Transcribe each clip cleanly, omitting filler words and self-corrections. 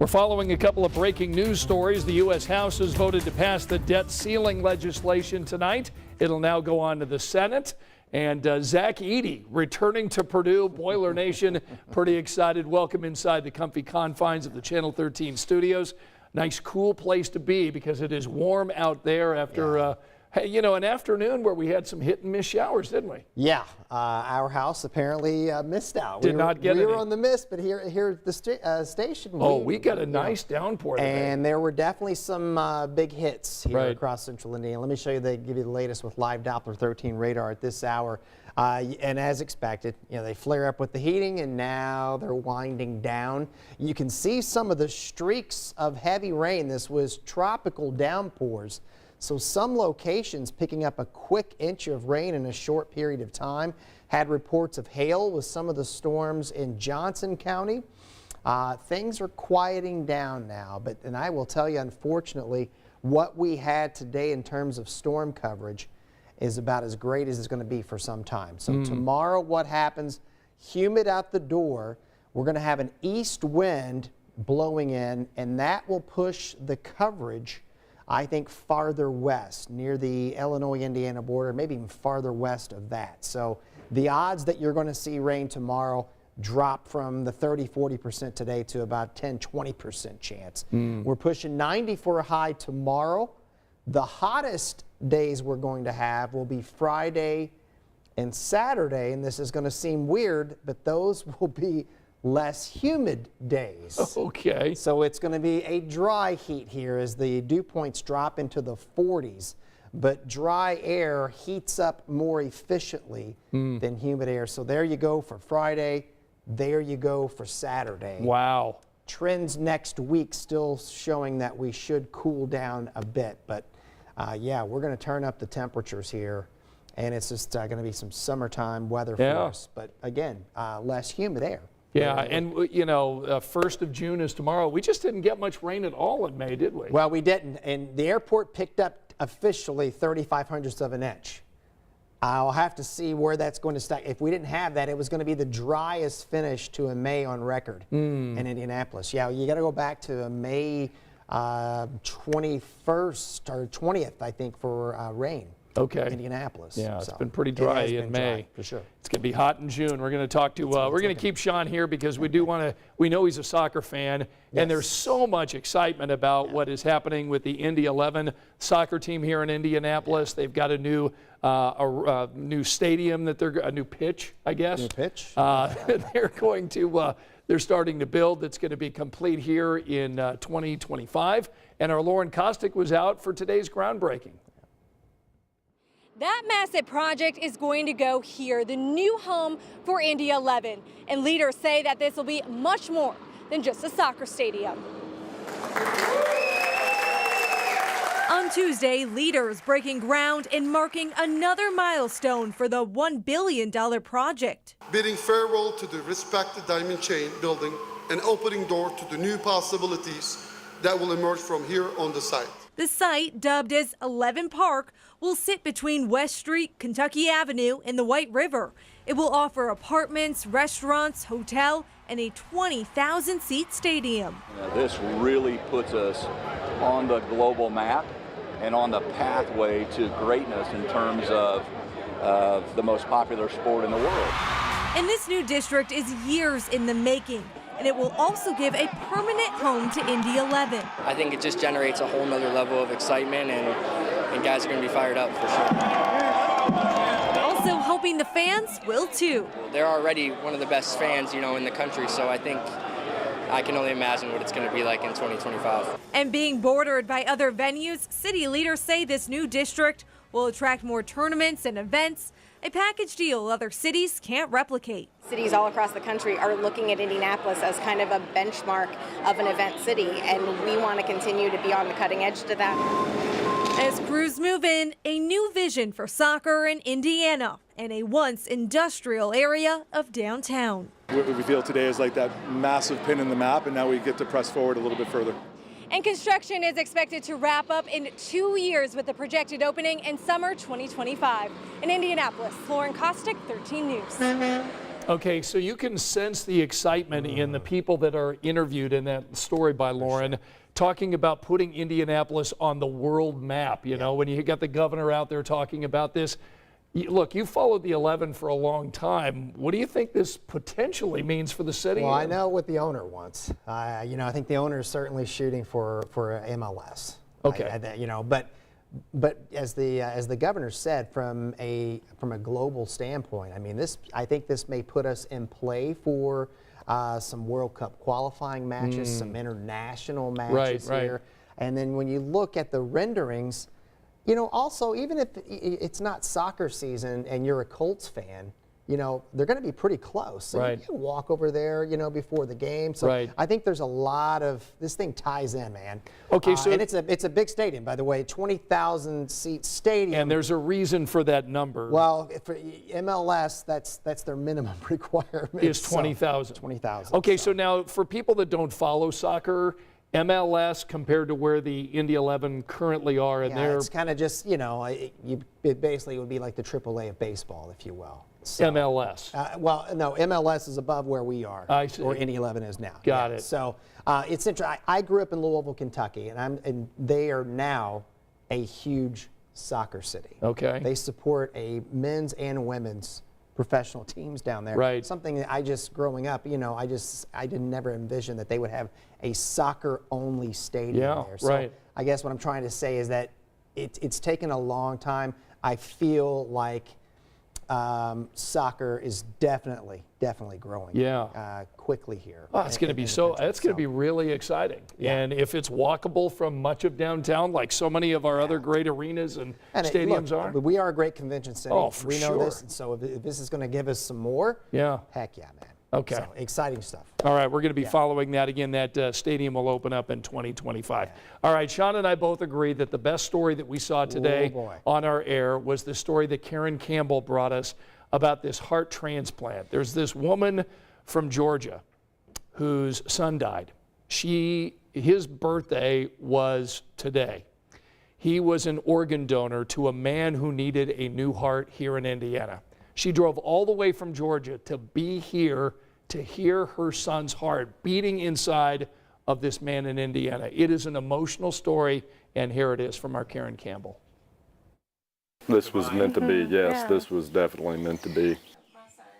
We're following a couple of breaking news stories. The U.S. House has voted to pass the debt ceiling legislation tonight. It'll now go on to the Senate. And Zach Edey returning to Purdue. Boiler Nation, pretty excited. Welcome inside the comfy confines of the Channel 13 studios. Nice, cool place to be because it is warm out there after, an afternoon where we had some hit and miss showers, didn't we? Yeah, our house apparently missed out. We were on the mist, but here at the station. We got a nice downpour today. And there were definitely some big hits here Right. across central Indiana. Let me show you, give you the latest with live Doppler 13 radar at this hour. And as expected, they flare up with the heating and now they're winding down. You can see some of the streaks of heavy rain. This was tropical downpours. So some locations picking up a quick inch of rain in a short period of time. Had reports of hail with some of the storms in Johnson County. Things are quieting down now, and I will tell you, unfortunately, what we had today in terms of storm coverage is about as great as it's going to be for some time. So tomorrow, what happens? Humid out the door. We're going to have an east wind blowing in, and that will push the coverage, I think, farther west, near the Illinois-Indiana border, maybe even farther west of that. So the odds that you're going to see rain tomorrow drop from the 30-40% today to about 10-20% chance. We're pushing 90 for a high tomorrow. The hottest days we're going to have will be Friday and Saturday, and this is going to seem weird, but those will be less humid days. Okay. So it's going to be a dry heat here as the dew points drop into the 40s. But dry air heats up more efficiently than humid air. So there you go for Friday. There you go for Saturday. Wow. Trends next week still showing that we should cool down a bit. But yeah, we're going to turn up the temperatures here. And it's just going to be some summertime weather for us. But again, less humid air. Yeah, and 1st of June is tomorrow. We just didn't get much rain at all in May, did we? Well, we didn't, and the airport picked up officially 35/100ths of an inch. I'll have to see where that's going to stack. If we didn't have that, it was going to be the driest finish to a May on record in Indianapolis. Yeah, you got to go back to a May 21st or 20th, I think, for rain. Okay. Indianapolis. Yeah, it's been pretty dry in May. For sure. It's going to be hot in June. We're going to talk to, we're going to keep Sean here because we know he's a soccer fan, and there's so much excitement about what is happening with the Indy 11 soccer team here in Indianapolis. They've got a new stadium a new pitch, I guess. New pitch. They're starting to build that's going to be complete here in 2025. And our Lauren Kostick was out for today's groundbreaking. That massive project is going to go here, the new home for Indy 11. And leaders say that this will be much more than just a soccer stadium. On Tuesday, leaders breaking ground and marking another milestone for the $1 billion project. Bidding farewell to the respected diamond chain building and opening door to the new possibilities that will emerge from here on the site. The site, dubbed as 11 Park, will sit between West Street, Kentucky Avenue, and the White River. It will offer apartments, restaurants, hotel, and a 20,000-seat stadium. This really puts us on the global map and on the pathway to greatness in terms of the most popular sport in the world. And this new district is years in the making, and it will also give a permanent home to Indy 11. I think it just generates a whole nother level of excitement, and guys are going to be fired up for sure. Also hoping the fans will too. They're already one of the best fans, in the country, so I think I can only imagine what it's going to be like in 2025. And being bordered by other venues, city leaders say this new district will attract more tournaments and events, a package deal other cities can't replicate. Cities all across the country are looking at Indianapolis as kind of a benchmark of an event city, and we want to continue to be on the cutting edge to that. As crews move in, a new vision for soccer in Indiana and a once industrial area of downtown. What we feel today is like that massive pin in the map, and now we get to press forward a little bit further. And construction is expected to wrap up in 2 years with the projected opening in summer 2025. In Indianapolis, Lauren Kostick, 13 News. Okay, so you can sense the excitement in the people that are interviewed in that story by Lauren, talking about putting Indianapolis on the world map. You know, when you got the governor out there talking about this. Look, you followed the 11 for a long time. What do you think this potentially means for the city? Well, I know what the owner wants. You know, I think the owner is certainly shooting for MLS. Okay. You know, but as the governor said, from a global standpoint, I mean, I think this may put us in play for some World Cup qualifying matches, some international matches here, and then when you look at the renderings. You know, also, even if it's not soccer season and you're a Colts fan, you know, they're going to be pretty close. So you can walk over there, you know, before the game. So I think there's a lot of, this thing ties in, man. Okay, so. And it's a big stadium, by the way, 20,000 seat stadium. And there's a reason for that number. Well, for MLS, that's their minimum requirement. Is 20,000. 20,000. Okay, so now for people that don't follow soccer, MLS compared to where the Indy 11 currently are, and it's kind of just, you know, it basically would be like the AAA of baseball, if you will. So, MLS. Well, no, MLS is above where we are. I see. Or Indy 11 is now. Got it. So it's interesting. I grew up in Louisville, Kentucky, and they are now a huge soccer city. Okay. They support a men's and women's professional teams down there. Right. Something that I just, growing up, you know, I didn't never envision that they would have a soccer-only stadium there. So I guess what I'm trying to say is that it's taken a long time. I feel like soccer is definitely growing quickly here. Oh, it's going to be it's going to be really exciting. And if it's walkable from much of downtown, like so many of our other great arenas and stadiums are. We are a great convention city. Oh, for we know sure. this, and so if this is going to give us some more, heck yeah, man. Okay. So, exciting stuff. All right, we're going to be following that again. That stadium will open up in 2025. All right, Sean and I both agree that the best story that we saw today on our air was the story that Karen Campbell brought us about this heart transplant. There's this woman from Georgia whose son died. His birthday was today. He was an organ donor to a man who needed a new heart here in Indiana. She drove all the way from Georgia to be here to hear her son's heart beating inside of this man in Indiana. It is an emotional story, and here it is from our Karen Campbell. This was meant to be, yes, this was definitely meant to be.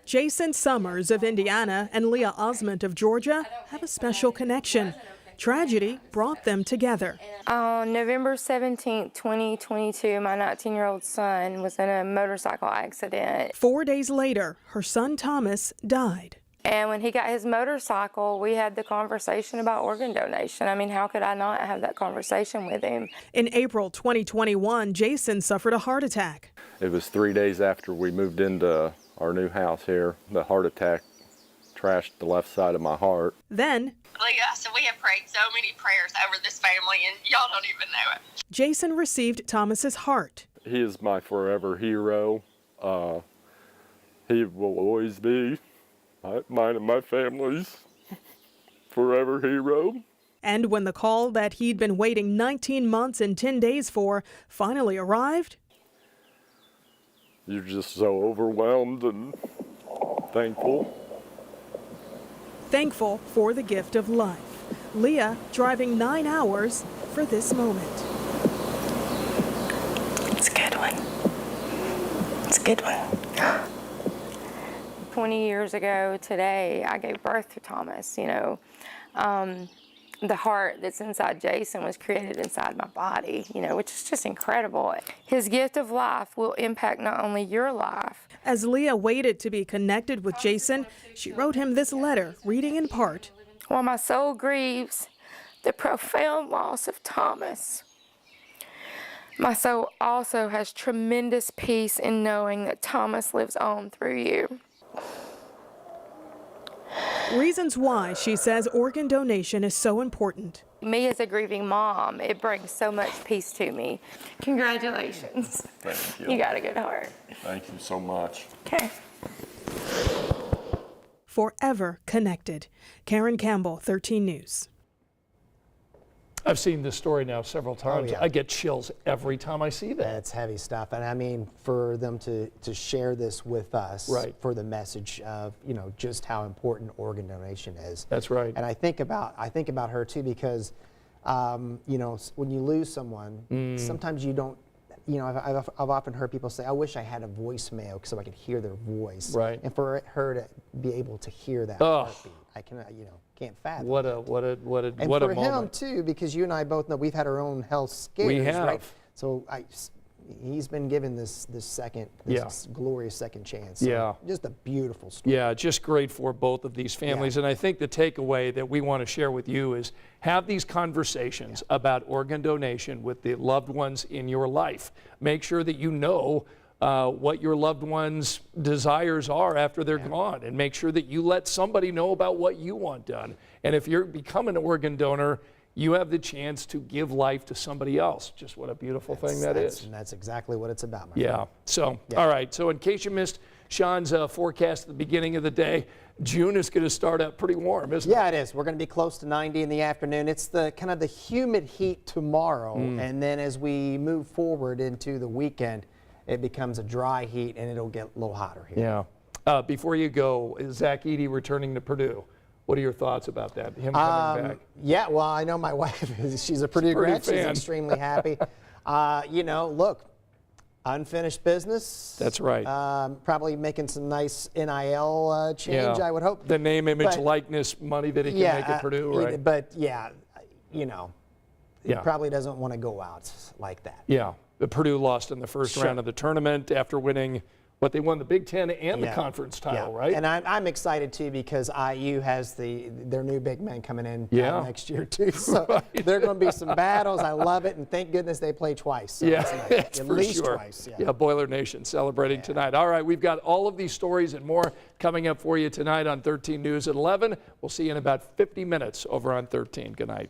Jason Summers of Indiana and Leah Osment of Georgia have a special connection. Tragedy brought them together. On November 17, 2022, my 19-year-old son was in a motorcycle accident. 4 days later, her son Thomas died. And when he got his motorcycle, we had the conversation about organ donation. I mean, how could I not have that conversation with him? In April 2021, Jason suffered a heart attack. It was 3 days after we moved into our new house here. The heart attack trashed the left side of my heart. Then, so we have prayed so many prayers over this family, and y'all don't even know it. Jason received Thomas's heart. He is my forever hero. He will always be mine and my family's forever hero. And when the call that he'd been waiting 19 months and 10 days for finally arrived, you're just so overwhelmed and thankful. Thankful for the gift of life. Leah driving 9 hours for this moment. It's a good one. It's a good one. 20 years ago today, I gave birth to Thomas. You know, the heart that's inside Jason was created inside my body, you know, which is just incredible. His gift of life will impact not only your life. As Leah waited to be connected with Jason, she wrote him this letter, reading in part. While my soul grieves the profound loss of Thomas, my soul also has tremendous peace in knowing that Thomas lives on through you. Reasons why she says organ donation is so important. Me as a grieving mom, it brings so much peace to me. Congratulations. Thank you. You got a good heart. Thank you so much. Okay. Forever connected. Karen Campbell, 13 News. I've seen this story now several times. yeah. I get chills every time I see that. It's heavy stuff, and I mean, for them to share this with us, Right. for the message of just how important organ donation is. That's right. And I think about her too, because when you lose someone, sometimes you don't. I've often heard people say, "I wish I had a voicemail so I could hear their voice." Right. And for her to be able to hear that Oh. heartbeat, I can can't fathom. What a and what a for him moment. too, because you and I both know we've had our own health scares. We have. Right? So he's been given this glorious second chance. So Yeah. just a beautiful story. Yeah, just great for both of these families. And I think the takeaway that we want to share with you is have these conversations about organ donation with the loved ones in your life. Make sure that you know what your loved ones' desires are after they're gone, and make sure that you let somebody know about what you want done. And if you're becoming an organ donor, you have the chance to give life to somebody else. Just what a beautiful thing that is. And that's exactly what it's about, my Yeah. friend. So, all right. So in case you missed Sean's forecast at the beginning of the day, June is going to start out pretty warm, isn't it? Yeah, it is. We're going to be close to 90 in the afternoon. It's the kind of the humid heat tomorrow, and then as we move forward into the weekend, it becomes a dry heat, and it'll get a little hotter here. Yeah. Before you go, is Zach Edey returning to Purdue? What are your thoughts about that, him coming back? Yeah, well, I know my wife, she's a Purdue grad. She's fan. extremely happy. Look, unfinished business. That's right. Probably making some nice NIL change, I would hope. The name, image, But- likeness money that he can make at Purdue, right? But he probably doesn't want to go out like that. Yeah. Purdue lost in the first round of the tournament after winning, they won the Big Ten and the conference title, right? And I'm excited too, because IU has their new big men coming in next year too. So there are going to be some battles. I love it, and thank goodness they play twice. So Yeah, at for least sure. twice. Yeah, Boiler Nation celebrating tonight. All right, we've got all of these stories and more coming up for you tonight on 13 News at 11. We'll see you in about 50 minutes over on 13. Good night.